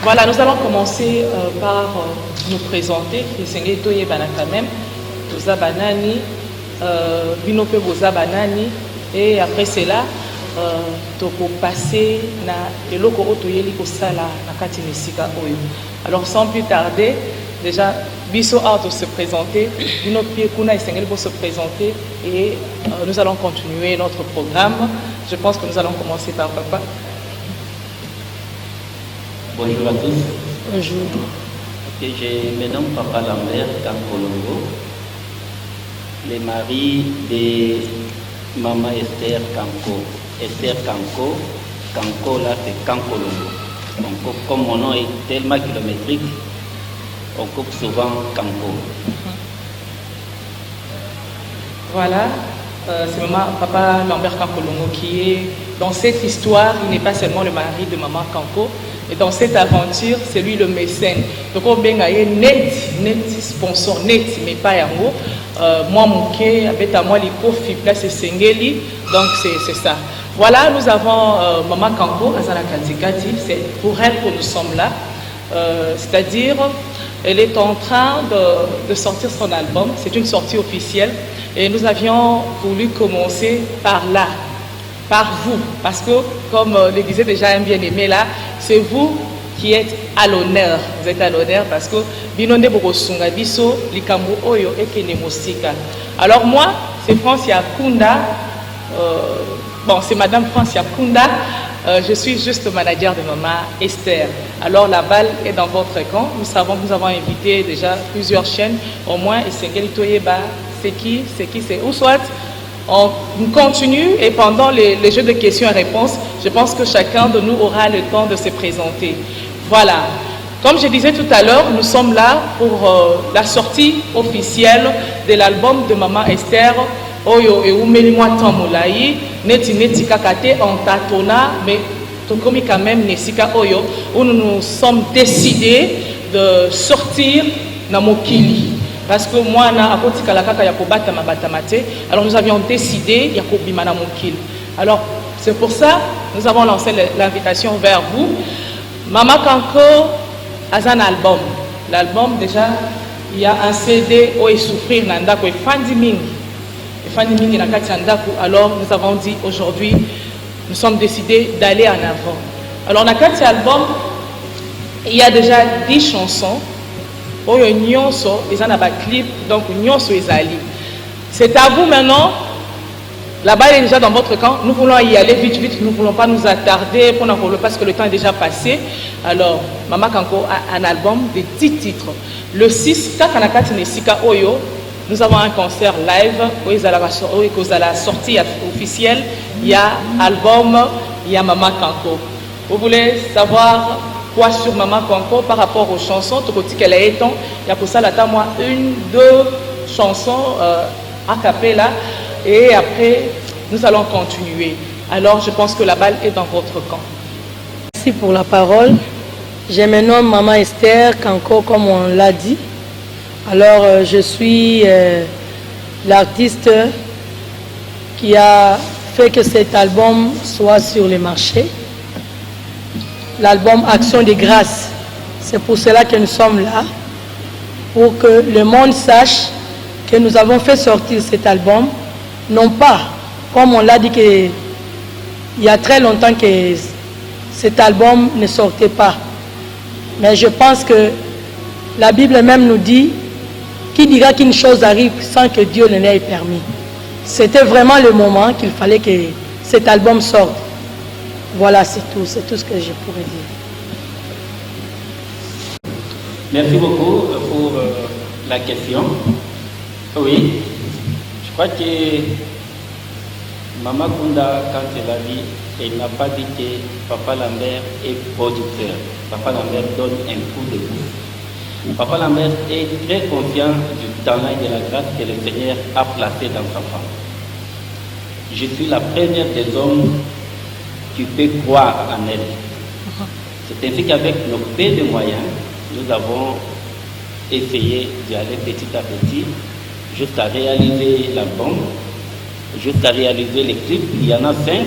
Voilà, nous allons commencer par nous présenter. Quand même, Toza Banani, Binope Boza Banani, et après cela, toko passer na eloko otoyeli ko sala na kati mesika oyo. Alors sans plus tarder, déjà biso art de se présenter, Bino Pie Kuna Esengeli pour se présenter et nous allons continuer notre programme. Je pense que nous allons commencer par papa. Bonjour à tous. Bonjour. Okay, je me nomme Papa Lambert Kankolongo, le mari de Maman Esther Kanko. Esther Kanko, Kanko là c'est Kankolongo. Donc comme mon nom est tellement kilométrique, on coupe souvent Kanko. Voilà, c'est maman, Papa Lambert Kankolongo qui est dans cette histoire. Il n'est pas seulement le mari de Maman Kanko, et dans cette aventure, c'est lui le mécène. Donc on a net sponsor, net, mais pas yango. Moi, mon quai, avec moi, les profits, place c'est Sengeli. Donc c'est ça. Voilà, nous avons Maman Kanko, Azala Katikati. C'est pour elle que nous sommes là. C'est-à-dire, elle est en train de sortir son album. C'est une sortie officielle. Et nous avions voulu commencer par là. Par vous, parce que comme le disait déjà un bien-aimé là, c'est vous qui êtes à l'honneur. Vous êtes à l'honneur parce que Binonde Bogosunga Biso, Likambo Oyo et Kenemosika. Alors moi, c'est Francia Kunda, bon c'est Madame Francia Kunda, je suis juste manager de Maman Esther. Alors la balle est dans votre camp. Nous savons que nous avons invité déjà plusieurs chaînes, au moins, et c'est Toyeba, c'est qui, c'est où soit. On continue et pendant les jeux de questions et réponses, je pense que chacun de nous aura le temps de se présenter. Voilà. Comme je disais tout à l'heure, nous sommes là pour la sortie officielle de l'album de Maman Esther. Oyo et Oumelimwa Tamulaï, Neti Kakate en Tatona, mais Tokomi quand même Nesika Oyo, où nous nous sommes décidés de sortir Namokili. Parce que moi, alors nous avions décidé, alors c'est pour ça nous avons lancé l'invitation vers vous. Maman Kanko a un album. L'album déjà, il y a un CD où il souffrir Nandako et Fandi Ming. Alors nous avons dit aujourd'hui, nous sommes décidés d'aller en avant. Alors dans cet album, il y a déjà 10 chansons. Ils ont un clip, donc c'est à vous maintenant. La balle est déjà dans votre camp. Nous voulons y aller vite, nous ne voulons pas nous attarder parce que le temps est déjà passé. Alors, Maman Kanko a un album de 10 titres. Le 6, Kakanakati Nesika Oyo, nous avons un concert live où ils ont la sortie officielle. Il y a album, il y a Maman Kanko. Vous voulez savoir quoi sur Maman Kanko par rapport aux chansons, tout côté qu'elle a été, il y a pour ça là moi 1-2 chansons a cappella et après nous allons continuer. Alors je pense que la balle est dans votre camp. Merci pour la parole. Je me nomme Maman Esther Kanko comme on l'a dit. Alors je suis l'artiste qui a fait que cet album soit sur les marchés. L'album Action de grâce. C'est pour cela que nous sommes là, pour que le monde sache que nous avons fait sortir cet album, non pas, comme on l'a dit qu'il y a très longtemps que cet album ne sortait pas. Mais je pense que la Bible même nous dit, qui dira qu'une chose arrive sans que Dieu ne l'ait permis. C'était vraiment le moment qu'il fallait que cet album sorte. Voilà, c'est tout ce que je pourrais dire. Merci beaucoup pour la question. Oui, je crois que Maman Kunda, quand elle a dit, elle n'a pas dit que Papa Lambert est producteur. Papa Lambert donne un coup de pouce. Papa Lambert est très confiant du talent et de la grâce que le Seigneur a placé dans sa femme. Je suis la première des hommes qui peut croire en elle. C'est ainsi qu'avec nos peu de moyens, nous avons essayé d'y aller petit à petit jusqu'à réaliser l'album, jusqu'à réaliser les clips. Il y en a 5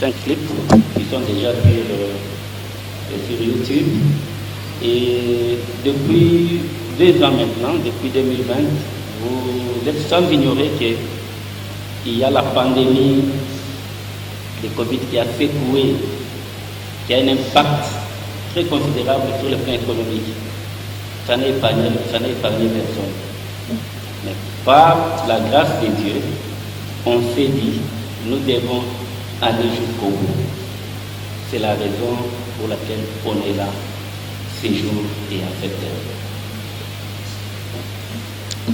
5 clips qui sont déjà sur YouTube. Et depuis 2 ans maintenant, depuis 2020, vous êtes sans ignorer qu'il y a la pandémie de Covid qui a secoué, qui a un impact très considérable sur le plan économique. Ça n'a épargné personne. Mais par la grâce de Dieu, on s'est dit, nous devons aller jusqu'au bout. C'est la raison pour laquelle on est là, ces jours et à cette heure.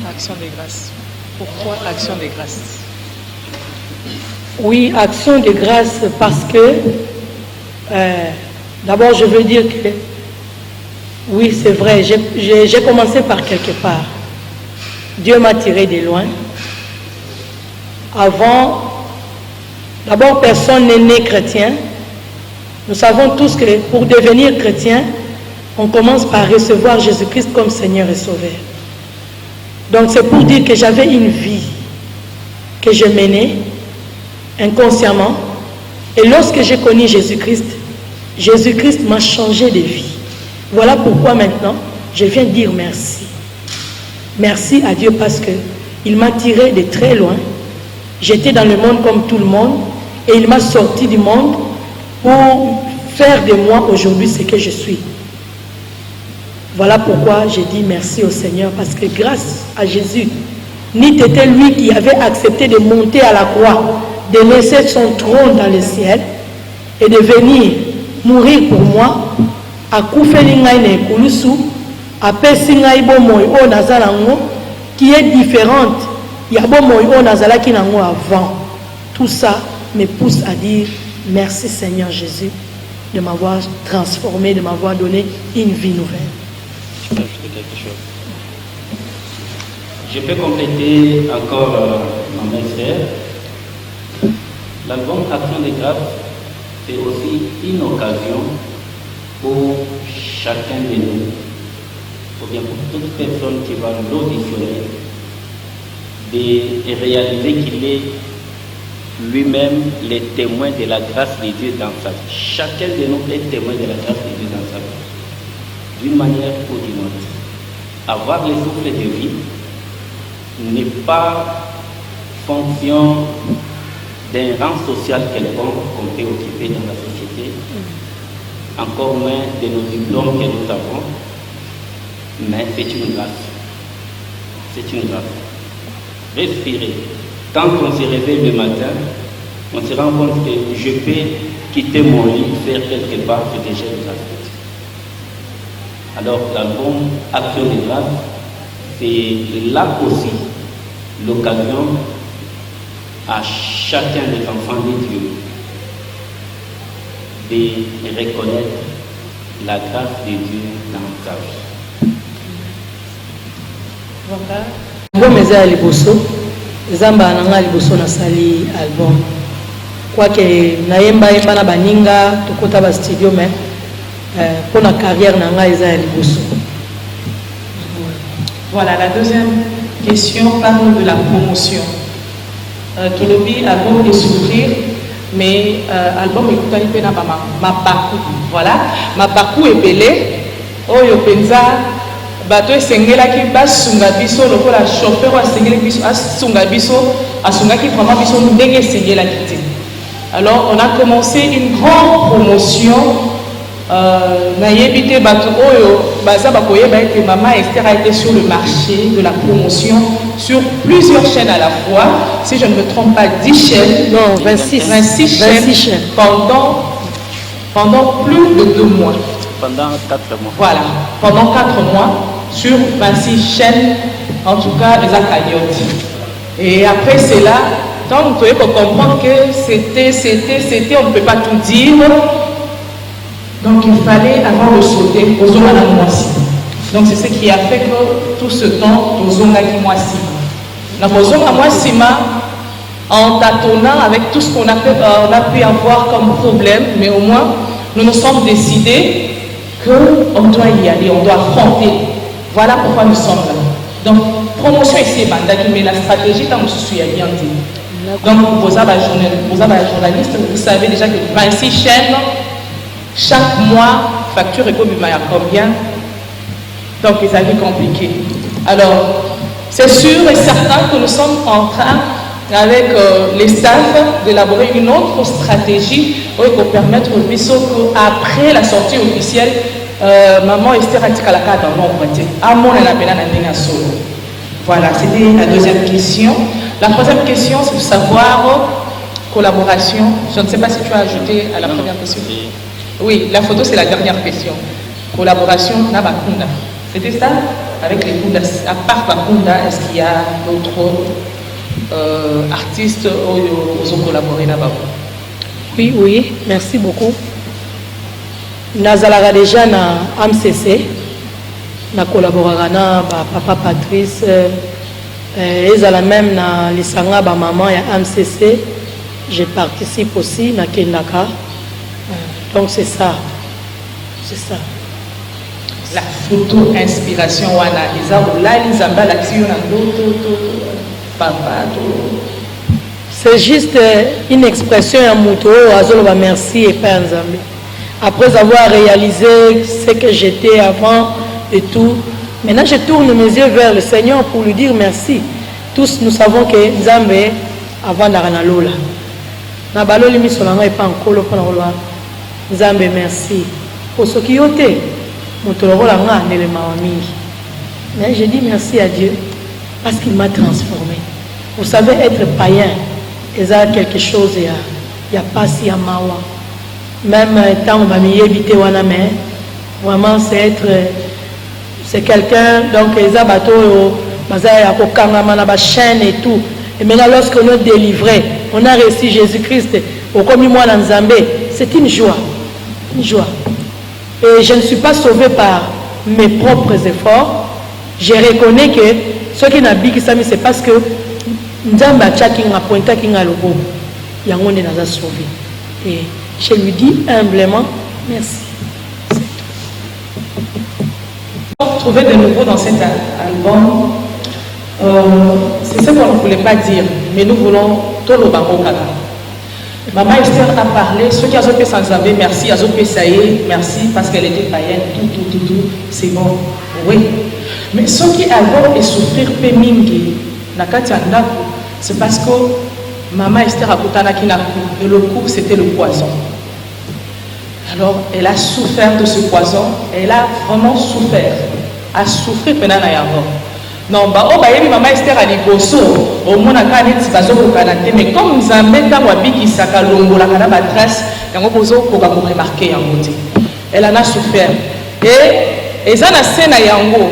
Action de grâce. Pourquoi action de grâce? Oui, action de grâce parce que, d'abord je veux dire que, oui c'est vrai, j'ai commencé par quelque part. Dieu m'a tiré de loin. Avant, d'abord personne n'est né chrétien. Nous savons tous que pour devenir chrétien, on commence par recevoir Jésus-Christ comme Seigneur et Sauveur. Donc c'est pour dire que j'avais une vie que je menais inconsciemment. Et lorsque j'ai connu Jésus-Christ, Jésus-Christ m'a changé de vie. Voilà pourquoi maintenant, je viens dire merci. Merci à Dieu parce qu'il m'a tiré de très loin. J'étais dans le monde comme tout le monde et il m'a sorti du monde pour faire de moi aujourd'hui ce que je suis. Voilà pourquoi j'ai dit merci au Seigneur, parce que grâce à Jésus, n'était était lui qui avait accepté de monter à la croix, de laisser son trône dans le ciel et de venir mourir pour moi, à qui est différente. Il y a avant. Tout ça me pousse à dire merci Seigneur Jésus de m'avoir transformé, de m'avoir donné une vie nouvelle. Je peux ajouter quelque chose. Je peux compléter encore ma mère. L'album Action de grâce, c'est aussi une occasion pour chacun de nous, ou bien pour toute personne qui va l'auditionner, de réaliser qu'il est lui-même le témoin de la grâce de Dieu dans sa vie. Chacun de nous est témoin de la grâce de Dieu dans sa vie, d'une manière ou d'une autre. Avoir le souffle de vie n'est pas fonction d'un rang social quelconque qu'on peut occuper dans la société, encore moins de nos diplômes que nous avons, mais c'est une grâce. C'est une grâce. Respirer. Quand on se réveille le matin, on se rend compte que je peux quitter mon lit, faire quelque part ce que j'ai déjà fait. Alors l'album Action de grâce, c'est là aussi l'occasion à chacun des enfants de Dieu de reconnaître la grâce de Dieu dans sa vie. Voilà. Album eza liboso, ezamba nanga liboso na sali album. Quoique naemba na baninga tokota ba studio mais pour la carrière nanga eza liboso. Voilà, la deuxième question parle de la promotion. Tolobi album de souffrir, mais album écoutani pe na ma parcours. Voilà, ma parcours est belé. Oyo penza bato esengelaki basunga biso lokola chauffeur asengelaki biso asunga biso asungaki vraiment biso ndenge esengelaki te. Alors on a commencé une grande promotion. Nayebi te bato oyo baza bakoyeba ete Mama Esther a été sur le marché de la promotion sur plusieurs chaînes à la fois, si je ne me trompe pas 10 chaînes, non 26 chaînes pendant plus de 2 mois. Pendant 4 mois. Voilà, pendant 4 mois sur 26 chaînes, en tout cas les acadiotes. Et après cela, tant on peut comprendre que c'était, on ne peut pas tout dire. Donc il fallait avant de sauter aux zones à la moitié. Donc c'est ce qui a fait que tout ce temps, aux zones à la moitié. Donc aux zones à moitié, en tâtonnant avec tout ce qu'on a pu avoir comme problème, mais au moins nous nous sommes décidés qu'on doit y aller, on doit affronter. Voilà pourquoi nous sommes là. Donc promotion ici, mais la stratégie, tant que je suis bien dit. Donc, vous avez journaliste, vous savez déjà que 26 chaînes, chaque mois, facture et combien il y a combien. Donc, ils avaient compliqué. Alors, c'est sûr et certain que nous sommes en train, avec les staffs, d'élaborer une autre stratégie pour permettre au biseau qu'après la sortie officielle, maman Esther Atikalaka dans l'ombre. Voilà, c'était la deuxième question. La troisième question, c'est de savoir collaboration. Je ne sais pas si tu as ajouté à la première question. Oui, la photo, c'est la dernière question. Collaboration, Nabakunda. C'était ça avec les Kundas. À part Bakunda, est-ce qu'il y a d'autres artistes qui ont collaboré là-bas? Oui, merci beaucoup. Nazala déjà na AMCC, na collaborera na papa Patrice, ezala même na lisanga ba maman ya AMCC. Je participe aussi na Kendaka. Donc c'est ça. C'est ça. La photo inspiration wana eza olali nzamba l'action na ndoto papa to. C'est juste une expression ya muto azoloba merci et pas nzambe. Après avoir réalisé ce que j'étais avant et tout, maintenant je tourne mes yeux vers le Seigneur pour lui dire merci. Tous nous savons que nzambe avant na lola. Na baloli misolanga epa nkolo pona lola. Nzambe merci. Pour ce qui yote mais je dis merci à Dieu parce qu'il m'a transformé. Vous savez, être païen, il y a quelque chose, il y a pas si à mawa. Même tant on va m'y éviter, vraiment c'est quelqu'un, donc il y a bateau, il chaîne et tout. Et maintenant, lorsqu'on est délivré, on a reçu Jésus-Christ, au commis moi dans Zambé, c'est une joie. Une joie. Et je ne suis pas sauvé par mes propres efforts. Je reconnais que ce qui n'a pas ça, c'est parce que Nzamba Tchaking a pointé qu'il a le beau. Yangon est sauvé. Et je lui dis humblement merci. Trouver de nouveau dans cet album, c'est ce qu'on ne voulait pas dire, mais nous voulons tout le Bangokala. Maman Esther a parlé, ceux qui ont fait sans Zambé, merci, ils ont fait ça y est, merci, parce qu'elle était païenne, tout, c'est bon, oui. Mais ceux qui avaient et souffrir Pemingi, c'est parce que Maman Esther a coupé et le coup, c'était le poison. Alors, elle a souffert de ce poison, elle a vraiment souffert, a souffert pendant la mort. Non, maman Esther a dit au moins mais comme nous avons trace, elle en a souffert. Et ça na scène yango,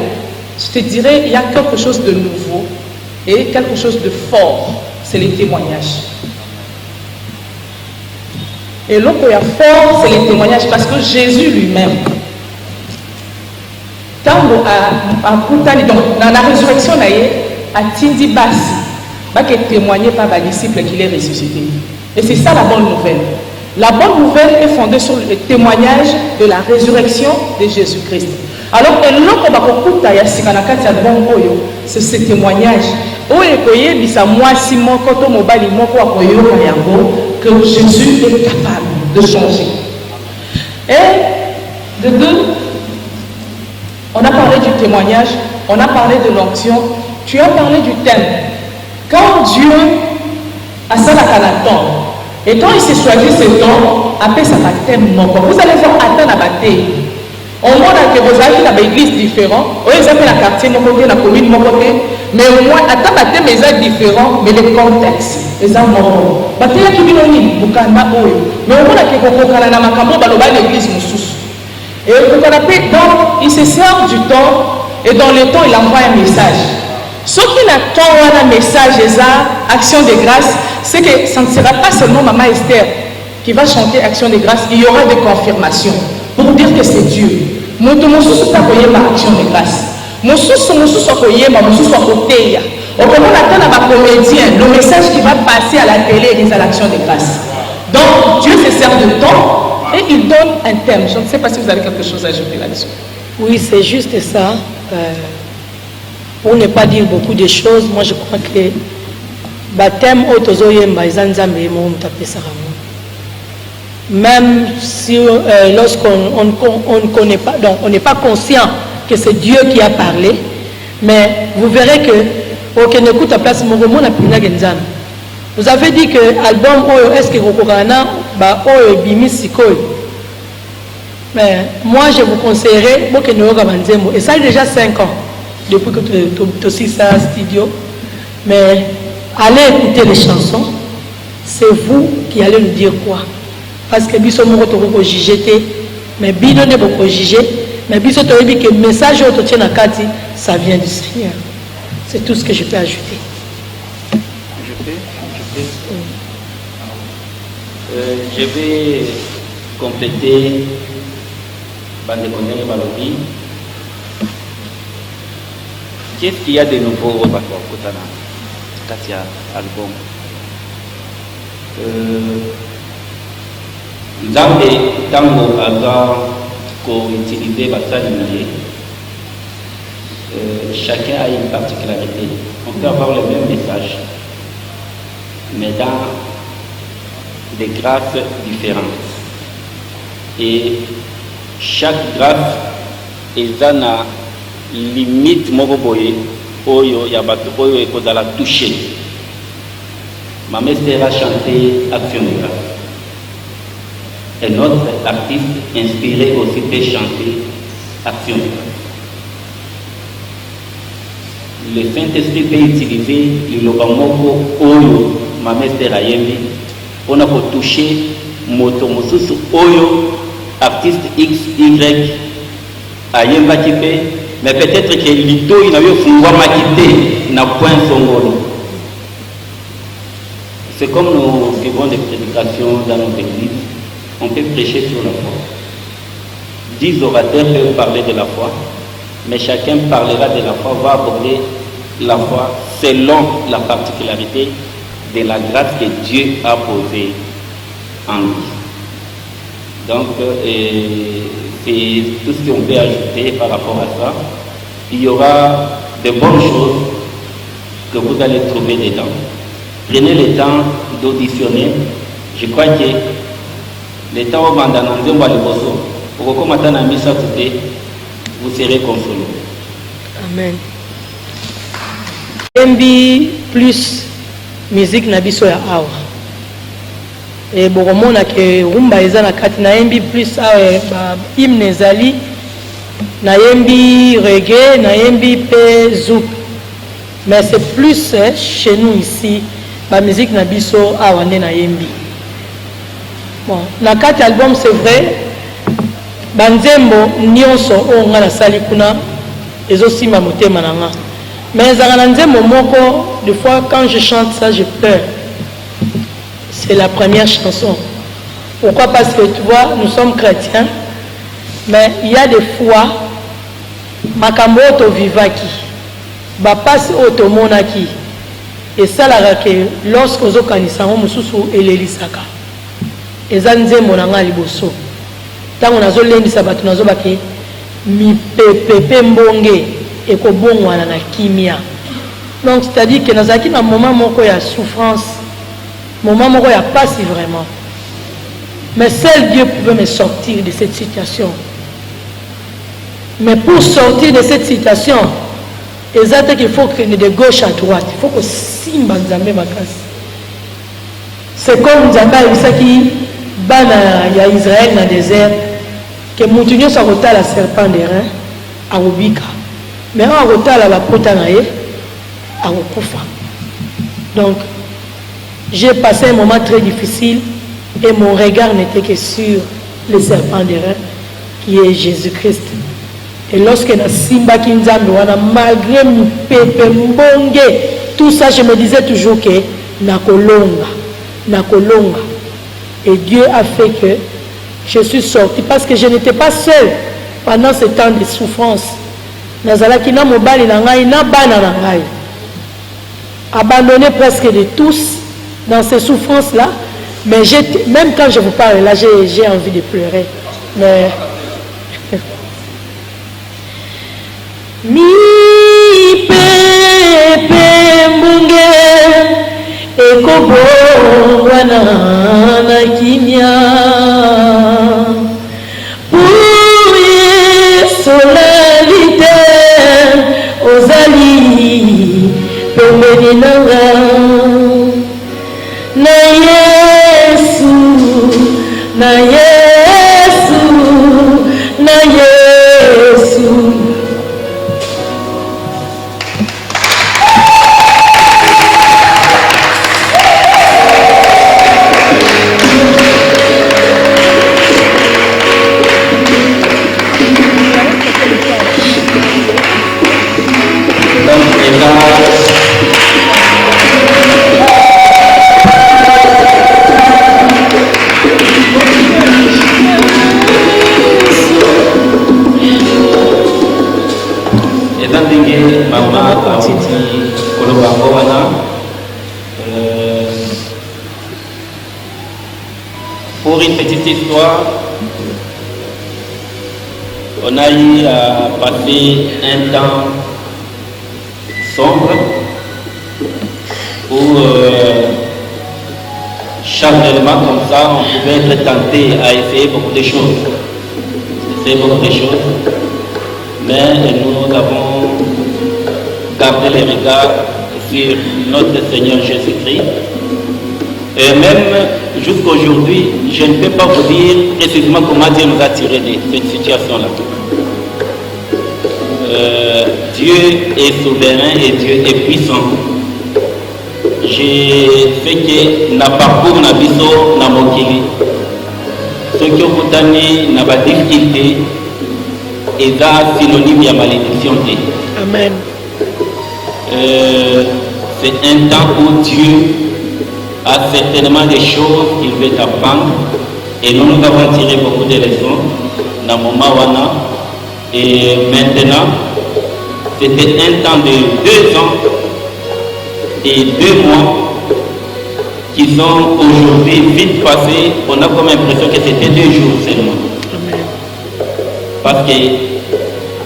je te dirais, il y a quelque chose de nouveau et quelque chose de fort, c'est les témoignages. Et l'autre qui est fort, c'est les témoignages parce que Jésus lui-même, donc dans la résurrection, à Tindi Bassi, il a témoigné par les disciples qu'il est ressuscité. Et c'est ça la bonne nouvelle. La bonne nouvelle est fondée sur le témoignage de la résurrection de Jésus-Christ. Alors, c'est ce témoignage. Que Jésus est capable de changer. Et de deux, on a parlé du témoignage, on a parlé de l'onction, tu as parlé du thème. Quand Dieu a ça la temps, et quand il s'est choisi ce temps, après ça va thème. Vous allez voir attendre à bâtir. On voit que vous avez dans l'église différente, vous avez la quartier, la commune, mais au moins attendre à thème est différent, mais le contexte est un moment. Bâtir qui vient au niveau, mais au moins que vous avez la makambo, l'église nous. Et donc, il se sert du temps, et dans le temps, il envoie un message. Ce qui n'attend un message, action de grâce, c'est que ça ne sera pas seulement Maman Esther qui va chanter action de grâce, il y aura des confirmations pour dire que c'est Dieu. Mon sous pas action de grâce. Mon sous soit côté. Au moment d'attendre ma comédien, le message qui va passer à la télé est à l'action de grâce. Donc, Dieu se sert de temps. Et il donne un thème. Je ne sais pas si vous avez quelque chose à ajouter là-dessus. Oui, c'est juste ça. Pour ne pas dire beaucoup de choses, moi je crois que baptême otozoyemba ezanzambe mo mutapesa rango. Même si lorsqu'on ne connaît pas, donc on n'est pas conscient que c'est Dieu qui a parlé, mais vous verrez que aucun écoute à place mon apina genzana. Vous avez dit que l'album Oyo est-ce que Rokorana ba Oyo bimisikoy. Mais moi je vous conseillerais que nous regardions et ça fait déjà 5 ans depuis que tu aussi ça studio. Mais allez écouter les chansons, c'est vous qui allez nous dire quoi. Parce que biso moko toko juger mais bino ne boko juger mais biso to yebi que message auto tient na kati ça vient du Seigneur. C'est tout ce que je peux ajouter. Je vais compléter Bandekonere Balobi. Qu'est-ce qu'il y a de nouveau au Kotana Katia album? Nzambe tango aza co-utiliser basali chacun a une particularité. On peut avoir le même message, mais dans des graphes différents. Et chaque graphe est à limite mokoboye oyo ya bato oyo ekozala touché. Ma mère a chanté Action de grâce. Un autre artiste inspiré aussi peut chanter Action de grâce. Le Saint-Esprit peut utiliser le lobamoko oyo ma mère a yembi on a touché moto mosusu oyo artiste X Y a yemba kipé mais peut-être que l'ito il a eu fungwa makité na point songolo. C'est comme nous vivons des prédications dans notre église, on peut prêcher sur la foi. 10 orateurs peuvent parler de la foi, mais chacun parlera de la foi, va aborder la foi selon la particularité de la grâce que Dieu a posée en lui. Donc, c'est tout ce qu'on peut ajouter par rapport à ça. Il y aura de bonnes choses que vous allez trouver dedans. Prenez le temps d'auditionner. Je crois que le temps où vous serez consolés. Amen. Yembi plus musique na biso ya awa. Et bokomona ke rumba eza na kati na yembi plus awa hymne ezali na yembi reggae na yembi pe zouk. Mais c'est plus chez nous ici la musique na biso awa nde na yembi. Bon, na kati album c'est vrai banzembo nyonso o nga na sali kuna ezosimba motema na nga. Mais des fois quand je chante ça, je pleure. C'est la première chanson. Pourquoi? Parce que tu vois, nous sommes chrétiens, mais il y a des fois, makambo to vivaki, bapasse auto monaki, et ça la que lorsque nous organisons mususu elelisaka, ezanze monanga liboso. Tant on a zolendi sabatu nazo baki mi pepe mbonge. Et que bon wana na kimia. Donc c'est-à-dire que nous avons un moment moko ya souffrance, moment moko ya passé vraiment. Mais seul Dieu pouvait me sortir de cette situation. Mais pour sortir de cette situation, exactement qu'il faut que de gauche à droite, il faut que simba nzambe makasi. C'est comme nzambe isaki bana ya Israël dans le désert que mutunyo sa kota la serpent de rein à Rubika. Mais on a retard à la potanaye à Okufa. Donc, j'ai passé un moment très difficile et mon regard n'était que sur le serpent de rein qui est Jésus-Christ. Et lorsque na simba kinzambe wana malgré mon pepe mbonge, tout ça je me disais toujours que na kolonga. Et Dieu a fait que je suis sorti parce que je n'étais pas seul pendant ce temps de souffrance. Nazalaki na mobali na ngai na bana na ngai, abandonné presque de tous dans ces souffrances là, mais même quand je vous parle là, j'ai envie de pleurer. Mais mi pepe mbunge ekobongwana na kimia pour yesolalite ozali pembeni nanga na Yesu na Yesu na Yesu. Pour une petite histoire, on a eu à passer un temps sombre où charnellement comme ça, on pouvait être tenté à essayer beaucoup de choses. Mais nous avons gardé les regards sur notre Seigneur Jésus-Christ. Et même jusqu'aujourd'hui, je ne peux pas vous dire précisément comment Dieu nous a tirés de cette situation-là. Dieu est souverain et Dieu est puissant. J'ai fait que na parcours na biso na mokili. Ce qui ont contaminé na ba difficulté est synonyme de malédiction. Amen. C'est un temps où Dieu a certainement des choses qu'il veut apprendre et nous avons tiré beaucoup de leçons dans mon Mawana. Et maintenant, c'était un temps de 2 ans et 2 mois qui sont aujourd'hui vite passés. On a comme l'impression que c'était 2 jours seulement. Parce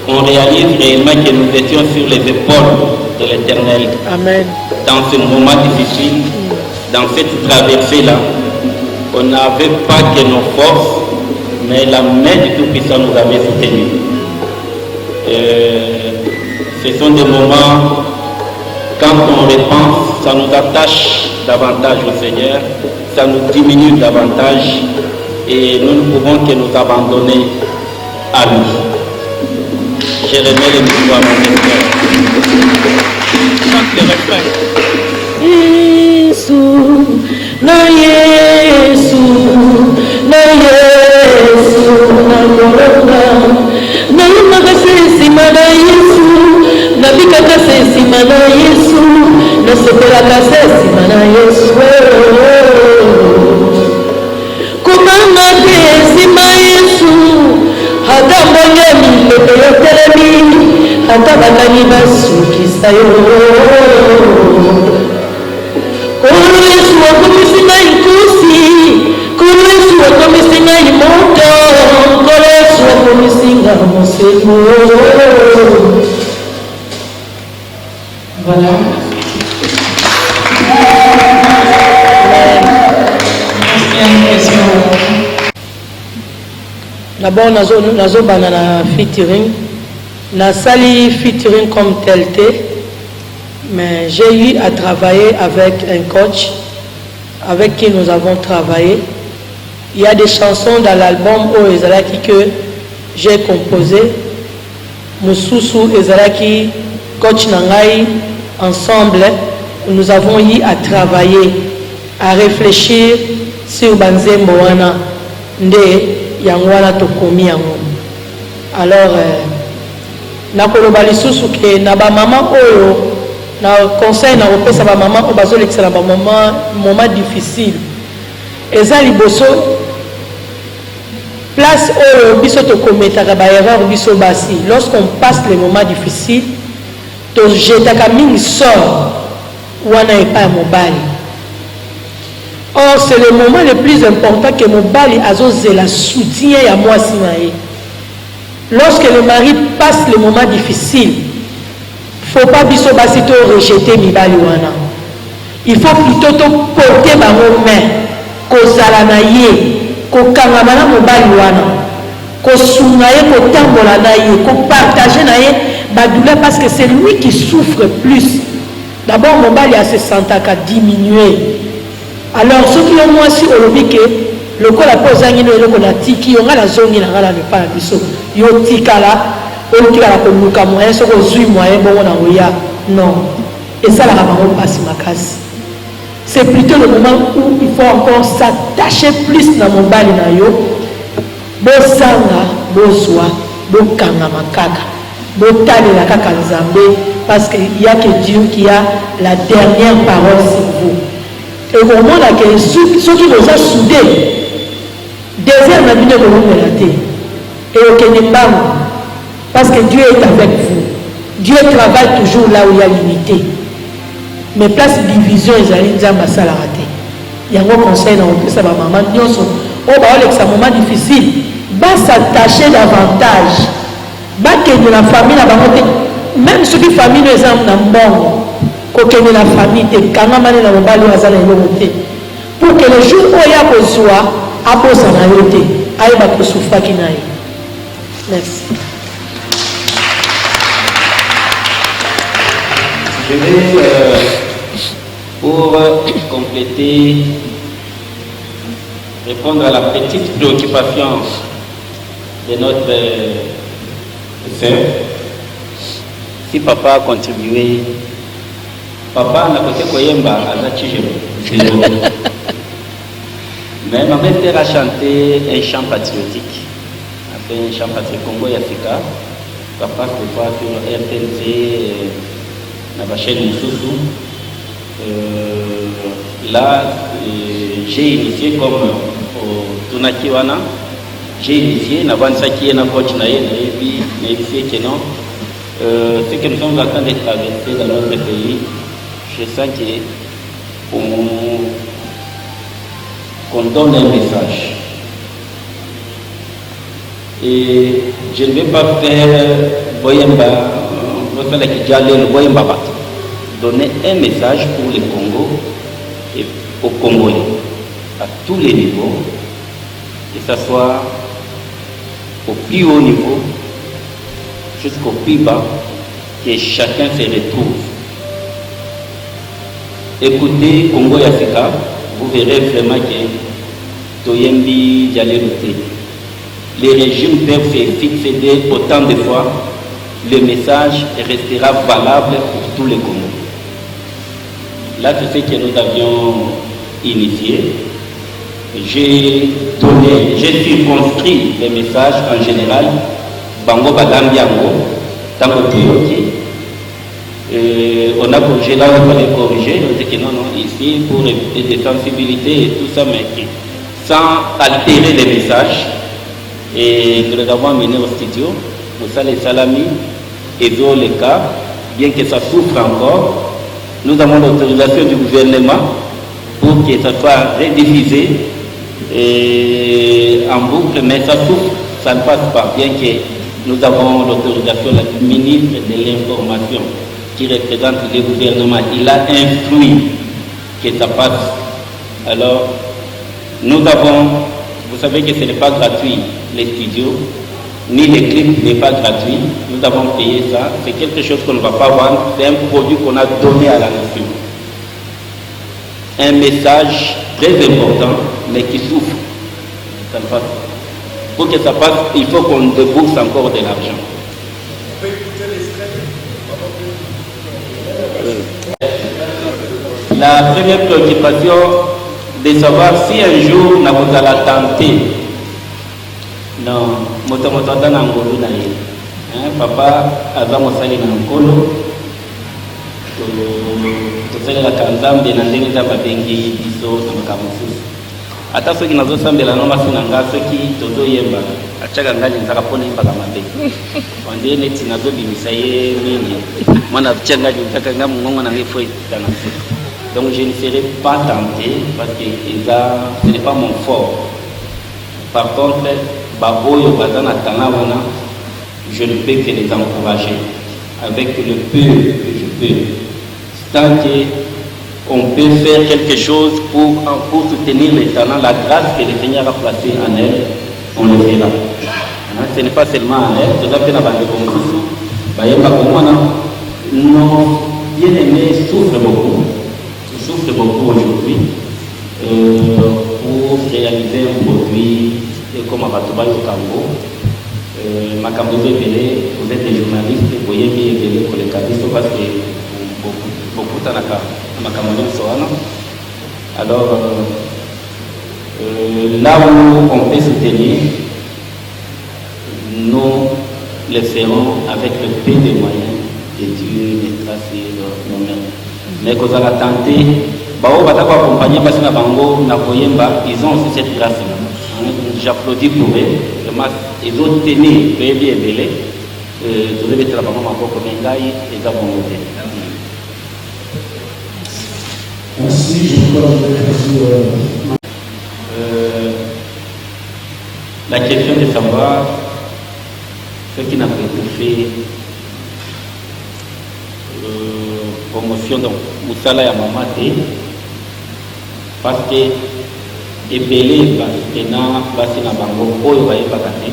qu'on réalise réellement que nous étions sur les épaules de l'Éternel. Amen. Dans ce moment difficile, dans cette traversée-là, on n'avait pas que nos forces, mais la main du Tout-Puissant nous avait soutenus. Ce sont des moments, quand on repense, ça nous attache davantage au Seigneur, ça nous diminue davantage et nous ne pouvons que nous abandonner à lui. Je remets le micro à mon Seigneur. Chante le refrain. Yesu, na Yesu, na Yesu, na Moronga, na Makasesima na Yesu, na Bikakasesima na Yesu, na Sokolakasesima na Yesu. Kumama kesima Yesu, hata mbonyani pepe yotelemi, hata bakani basukisa yo. Kolo Yesu wakomisi na ikusi, Kolo Yesu wakomisi na imoto, Kolo Yesu wakomisi na moseko. Voilà. D'abord, nazo banana featuring. Nasali featuring comme tel mais j'ai eu à travailler avec un coach avec qui nous avons travaillé. Il y a des chansons dans l'album où Ezalaki que j'ai composé. Moussousou Ezalaki, coach Nangai, ensemble, nous avons eu à travailler, à réfléchir sur Banzembo wana nde yangwana tokomi yango. Alors nakoloba lisusu ke na ba mama oyo na conseil na opesa ba mama o bazolekisa na ba moment difficile eza liboso place oyo biso tokometaka ba erreur biso basi lorsqu'on passe les moments difficiles to jetaka mingi sort wana epa mobali. Or c'est le moment le plus important que mobali azozela soutien ya mwasi na ye. Lorsque le mari passe les moments difficiles, faut pas biso basi to rejeter mibali wana. il faut plutôt porter bango main kozala na ye kokangama na mobali wana kosunga ye kotambola na ye kopartage na ye badouleur parce que c'est lui qui souffre plus. D'abord mobali asesentaka diminuer. Alors ceux qui ont moi si olobi ke lokola po ozangi no eloko na tiki yo nga na zongi na nga na lepa na biso yo tikala otikala koluka moyen soko ozwi moyen bongo na oya non esalaka bango mpasi makasi. C'est plutôt le moment où il faut encore s'attacher plus na mobali na yo bosanga bozwa bokanga makaka botalela kaka nzambe parce qu'il y a que Dieu qui a la dernière parole sur vous. Et au moment où ceux qui vous ont soudé désert n'a pas de relater et aucun n'est pas parce que Dieu est avec vous. Dieu travaille toujours là où il y a l'unité. Mais place division ezali nzamba sala raté. Il y a un conseil dans le ça va maman nyonso. Oh ba avec ça moment difficile, va s'attacher davantage. Va que la famille na bango même ceux qui famille les âmes na mbongo. Ko que la famille te kanga mane na mobali azala elongote. Pour que le jour où ya kozwa aposa na yote, ayeba ko souffaki na ye. Merci. Je vais, pour compléter, répondre à la petite préoccupation de notre sœur. Si papa a contribué, papa n'a pas été koyemba à Zachijero. Mais ma mère a chanté un chant patriotique. A fait un chant patriotique Congo Yafika. Papa se voit sur RTNC. La chaîne Moussoussou. Là, j'ai initié comme au Tunakiwana, j'ai initié, Navansaki et Nakoch Naye, initié que non. Ce que nous sommes en train de traverser dans notre pays, je sens qu'on donne un message. Et je ne vais pas faire Boyemba. Donner un message pour le Congo et aux Congolais à tous les niveaux, que ce soit au plus haut niveau jusqu'au plus bas, que chacun se retrouve. Écoutez Congo Yafika, vous verrez vraiment que Toyembi Dialéroté. Les régimes peuvent se succéder autant de fois. Le message restera valable pour tous les Congolais. Là, c'est ce que nous avions initié. J'ai circonscrit les messages en général. Bango Bagambiango, Tango Tuyoki. On a corrigé là, on fallait corriger. On dit que non, ici, pour des sensibilités et tout ça, mais sans altérer les messages. Et nous les avons amenés au studio. Moussa les Salami. Et dans les cas, bien que ça souffre encore, nous avons l'autorisation du gouvernement pour que ça soit rediffusé en boucle, mais ça souffre, ça ne passe pas, bien que nous avons l'autorisation du ministre de l'Information qui représente le gouvernement. Il a instruit que ça passe. Alors, nous avons, vous savez que ce n'est pas gratuit, les studios. Ni les clips n'est pas gratuit, nous avons payé ça, c'est quelque chose qu'on ne va pas vendre, c'est un produit qu'on a donné à la nation. Un message très important, mais qui souffre. Ça passe. Pour que ça passe, il faut qu'on débourse encore de l'argent. La première préoccupation de savoir si un jour nous allons tenter. Non, moto na ngolu na ye. Papa aza mosali na nkolo. Tosalela kanzambe na ndenge za babengi biso na makambo mosusu. Ata soki nazosambela no masi na nga soki tozoyemba achaka ngani nzaka mpona yembaka mabe. Wande neti nazobimisa ye mingi. Mwana tianga nzaka nga mongongo na ngai foi tana. Donc je ne serai pas tenté parce que ce n'est pas mon fort. Par contre, je ne peux que les encourager avec le peu que je peux. Tant que on peut faire quelque chose pour soutenir les talents, la grâce que le Seigneur a placée en elle, on le fera. Ce n'est pas seulement en elle, tout à fait dans nos bien-aimés souffrent beaucoup. Ils souffrent beaucoup aujourd'hui pour réaliser un produit comme Abatoba Yokambo. Makambo Bébélé, vous êtes des journalistes, vous voyez bien pour les cabistes parce que beaucoup de temps. Alors, là où on peut soutenir, nous le ferons avec le peu de moyens que Dieu mettra sur nos mains. Mais quand on a tenté, ils ont aussi cette grâce-là. J'applaudis pour eux. Ils ont tenu, bien belé. Vous devez être là-bas, Merci, je vous donne la question de savoir ce qui n'a pas été fait promotion donc Moussala et Mamate parce que ebele basena basina bango oyo bayebaka te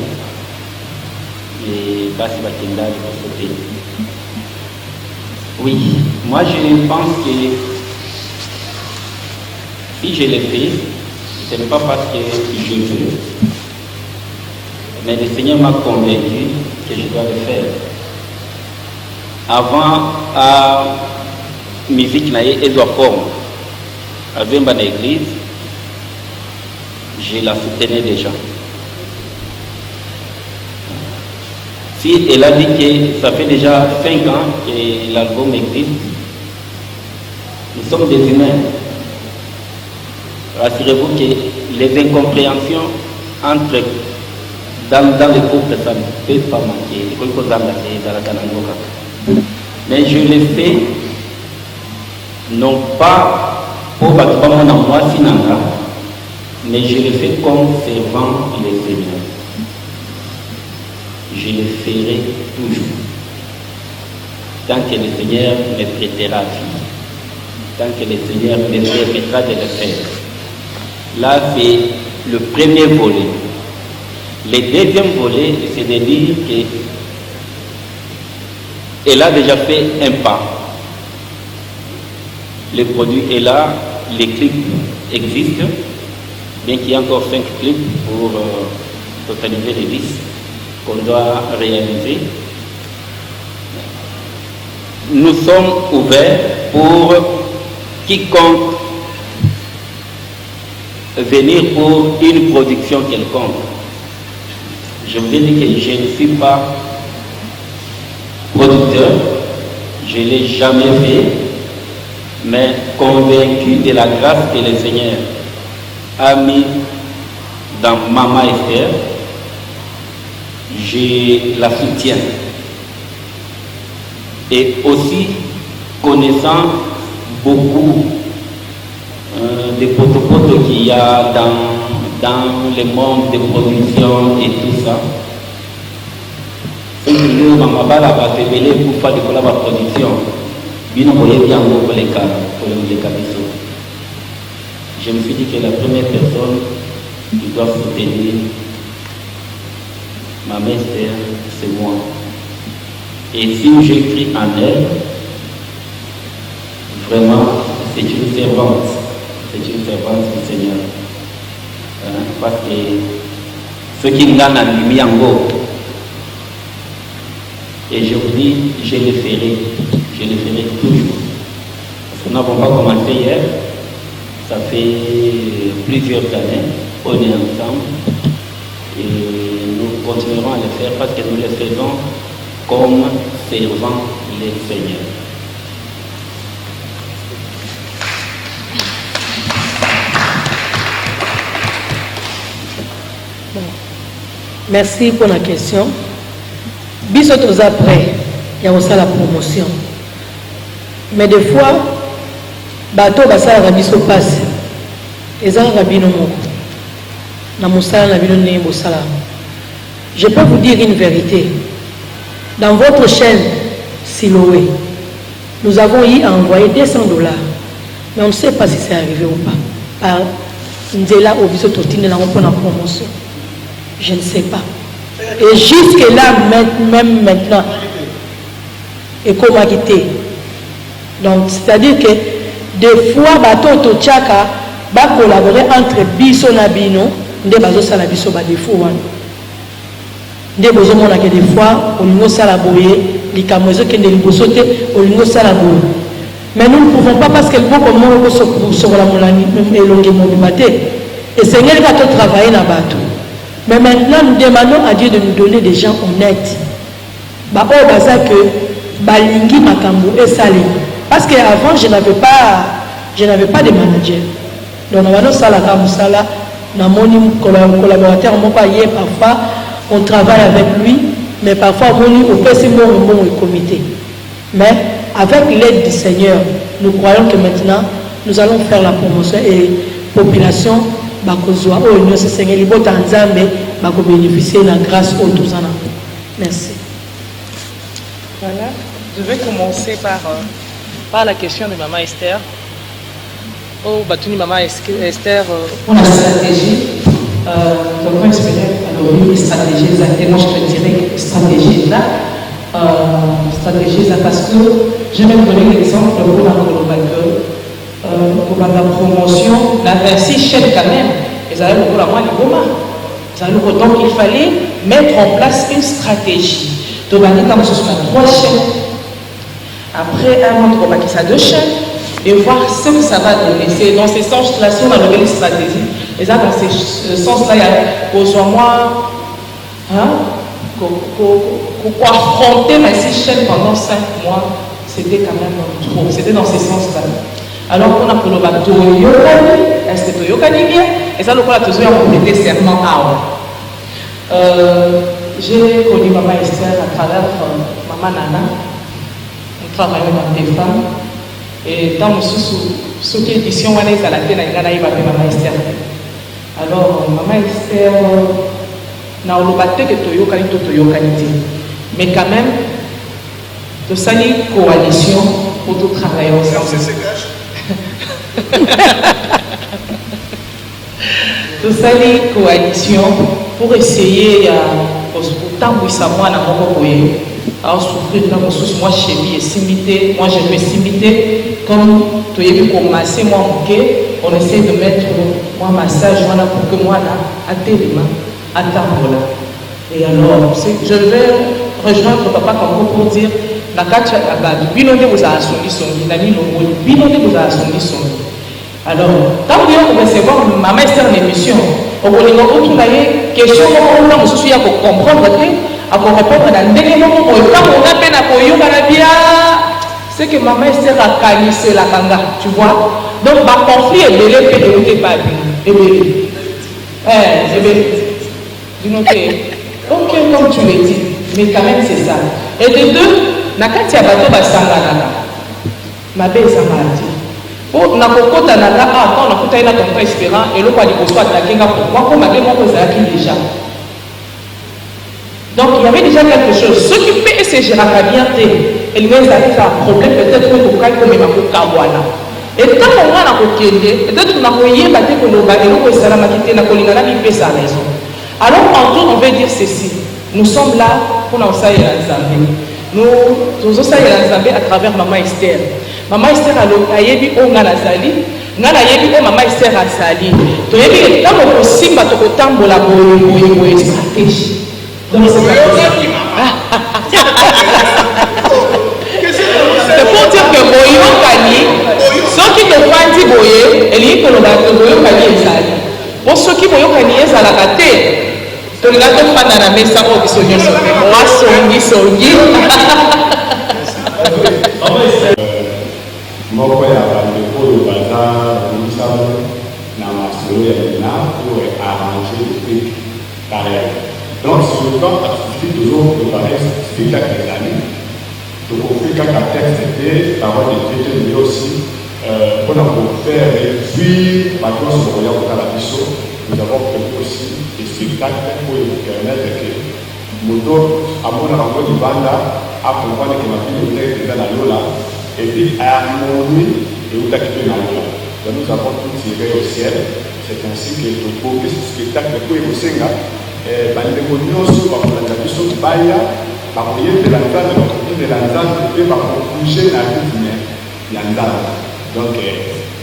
et basi bakenda liboso te. Oui, moi je pense que si je le fais, ce n'est pas parce que je veux, mais le Seigneur m'a convaincu que je dois le faire. Avant, à musique naïe et doit forme, avec une église, je la soutenais déjà. Si elle a dit que ça fait déjà 5 ans que l'album existe, nous sommes des humains. Rassurez-vous que les incompréhensions entre dans le couple, ça ne peut pas manquer. Mais je le fais non pas pour battre mon moi sinanga, mais je le fais comme servant le Seigneur. Je le ferai toujours. Tant que le Seigneur me prêtera vie, tant que le Seigneur me permettra de le faire. Là, c'est le premier volet. Le deuxième volet, c'est de dire qu'elle a déjà fait un pas. Le produit est là, les clips existent, bien qu'il y ait encore 5 clips pour totaliser les 10 qu'on doit réaliser. Nous sommes ouverts pour quiconque venir pour une production quelconque. Je vous ai dit que je ne suis pas producteur, je ne l'ai jamais fait, mais convaincu de la grâce que le Seigneur a mis dans Maman Esther, je la soutiens. Et aussi connaissant beaucoup des potopotos qu'il y a dans le monde de production et tout ça. Je me suis dit que la première personne qui doit soutenir ma mère, c'est moi. Et si j'écris en elle, vraiment, c'est une servante. C'est une servante du Seigneur. Parce que ce qui gagne en Limiango, et je vous dis, je le ferai toujours. Parce que nous n'avons pas commencé hier, ça fait plusieurs années, on est ensemble, et nous continuerons à le faire parce que nous le faisons comme servant le Seigneur. Merci pour la question. Bisous tous après, il y a aussi la promotion. Mais des fois, bateau basa rabiso passe. Eza rabino moko. Na musala na bino ne musala. Je peux vous dire une vérité. Dans votre chaîne Siloé, nous avons eu à envoyer $200 Mais on ne sait pas si c'est arrivé ou pas. Par Ndela Obiso Totine, là, on prend la promotion. Je ne sais pas. Et jusque là, même maintenant, et comment quitter. Donc, c'est-à-dire que des fois, bateau Tochaka va collaborer entre Biso et Bino, des bateaux Salabiso, des fois. Des besoins que des fois, au niveau salaboye, les camoiseaux qui ne les sauter, au niveau salaboye. Mais nous ne pouvons pas parce que le bon comment on peut sur la monanie, même élonguement du matin. Et Seigneur va tout travailler dans le bateau. Mais maintenant, nous demandons à Dieu de nous donner des gens honnêtes. Bah, oh, bah, ça que, balingi makambo et salé. Parce qu'avant, je n'avais pas de manager. Donc, nous avons ça, la mon collaborateur, mon payé, parfois, on travaille avec lui, mais parfois, on peut se voir au comité. Mais, avec l'aide du Seigneur, nous croyons que maintenant, nous allons faire la promotion et la population va bénéficier de la grâce au tout. Merci. Voilà. Je vais commencer par la question de Maman Esther. Oh, Batouni Maman Esther. Pour la stratégie, donc expliquer une stratégie, et moi je te dirais stratégie là. Stratégie là parce que je vais donner l'exemple pour la promotion, la 26 chaînes quand même, ils avaient beaucoup la moitié de Goma. Donc il fallait mettre en place une stratégie. Donc on a comme ce soit 3 chaînes. Après un mois, on va quitter 2 chaînes et voir ce que ça va donner. C'est dans ces sens-là, si on a une stratégie, et ça dans ce sens-là, il y a besoin moi, pour affronter mes 6 chaînes pendant 5 mois, c'était quand même trop. C'était dans ces sens-là. Alors on a pour le bateau Yokani, est-ce que Yokani bien? Et ça, le coup, là, toujours, on était serment à j'ai connu Maman Esther à travers Maman Nana. On travaillait dans des femmes. Et dans ce qui est édition, on est à la télé, on a Maman Esther. Alors, Maman Esther, on a le bateau que Toyokani, mais quand même, de ça, une coalition pour tout travailler ensemble. Tout ça, une coalition pour essayer autant que ça moi à souffrir dans mon moi chez lui et s'imiter, moi je vais s'imiter comme tu as vu commencer moi on essaie de mettre moi massage voilà pour que moi là à tellement à là. Et alors je vais rejoindre papa comme pour dire la carte binonde vous a son nami no binonde vous a son. Alors quand vous recevoir Maman Esther en émission on va vous trouver question on va vous soucier pour comprendre à répondre dans des moments où on a peine à bien c'est que Maman Esther a canissé la kanga tu vois donc le conflit est belé que de n'était pas belé ok comme tu le dis mais quand même c'est ça et de deux nakati ya bato basangana ma belle samadi pour nakokota nanga quand nakuta ina tonton espérant et l'autre dit bonsoir takenga pourquoi comme ma moko zaki déjà. Donc il y avait déjà quelque chose. Ce qui peut essayer de bien elle va avoir un problème peut-être que vous avez comme un et tant qu'on a peut-être qu'on a voyé battre que nous avons et ça m'a quitté na kolingana bi pesa raison. Alors en tout on veut dire ceci. Nous sommes là pour nous sailler ensemble. Nous sommes ensemble à travers Maman Esther. Maman Esther a yebi o ngana zali, ngana yebi o Maman Esther a sali. To yebi tant qu'on simba to kotambola boye stratégie. Donc c'est pour dire que Boyokani, ceux qui te font dire Boye, et les Boyokani est sali. Pour ceux qui Boyokani est à la gâté, tu regardes le fan à la messe, ça va se dire moi, songi. Moko ya bandeko oyo baza misamu na masolo ya lina pour arranger le truc carrière. Donc sur le temps, il suffit toujours de préparer ce spectacle des années. Donc au fait quand la texte était parole de Dieu, mais aussi pour faire réduire ma classe de royaume au Calabiso, nous avons prévu aussi des spectacles pour permettre que Moto, à mon avis, du Banda, à comprendre que ma bibliothèque est dans la Lola. et puis harmonie et où t'accueilles dans le monde. Donc nous avons tout tiré au ciel. C'est ainsi que le beau spectacle pour Evosenga, bandeko nyonso bakolanda biso baya bakoyete la nzambe bakokende la nzambe mpe bakobouge na rythme ya nzambe. Donc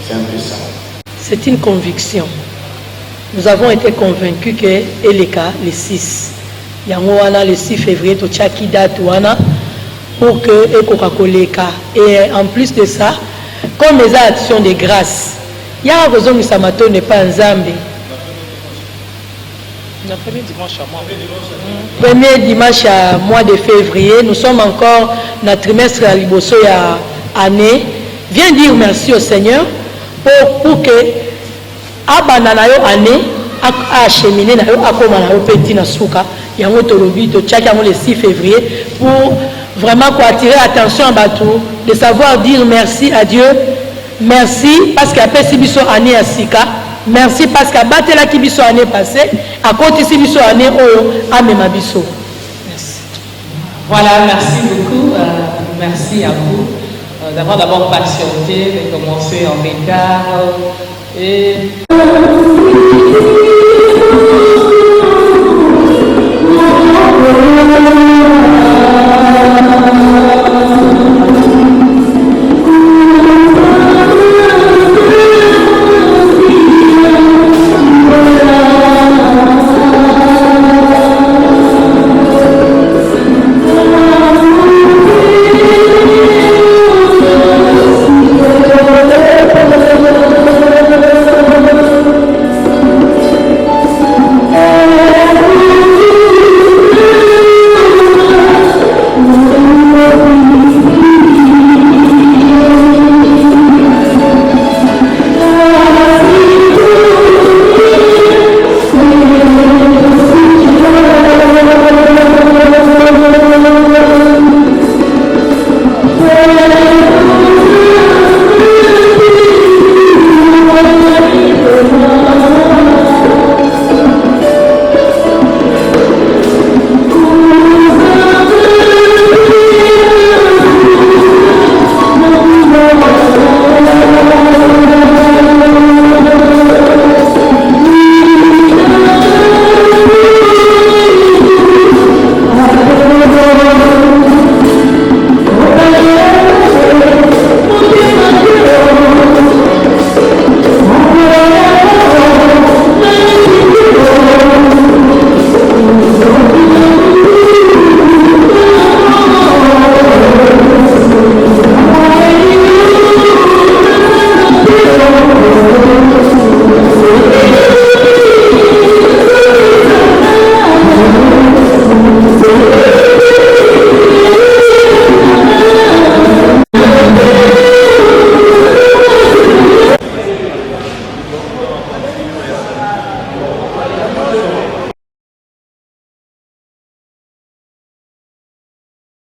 c'est un peu ça. C'est une conviction. Nous avons été convaincus que Eleka, le 6, Yangoana, le 6 février, Tochaki Datouana, pour que Ekokakoleka. Et en plus de ça, comme les actions de grâce, il y a un raison que Samato n'est pas un Zambé. Le premier dimanche à mois. Premier dimanche à mois de février, nous sommes encore dans le trimestre à Liboso à année. Viens dire merci au Seigneur pour que Abananayo année a acheminé na yo akoma na yo petit na souka yango tolobi to tchaki yango le 6 février pour vraiment attirer l'attention à Batou de savoir dire merci à Dieu. Merci parce qu'il a fait biso année à Sika. Merci parce qu'il a battu la kibiso année passée. À côté de biso année oyo a même biso. Merci. Voilà, merci beaucoup. Merci à vous d'avoir d'abord patienté, de commencer en retard. Et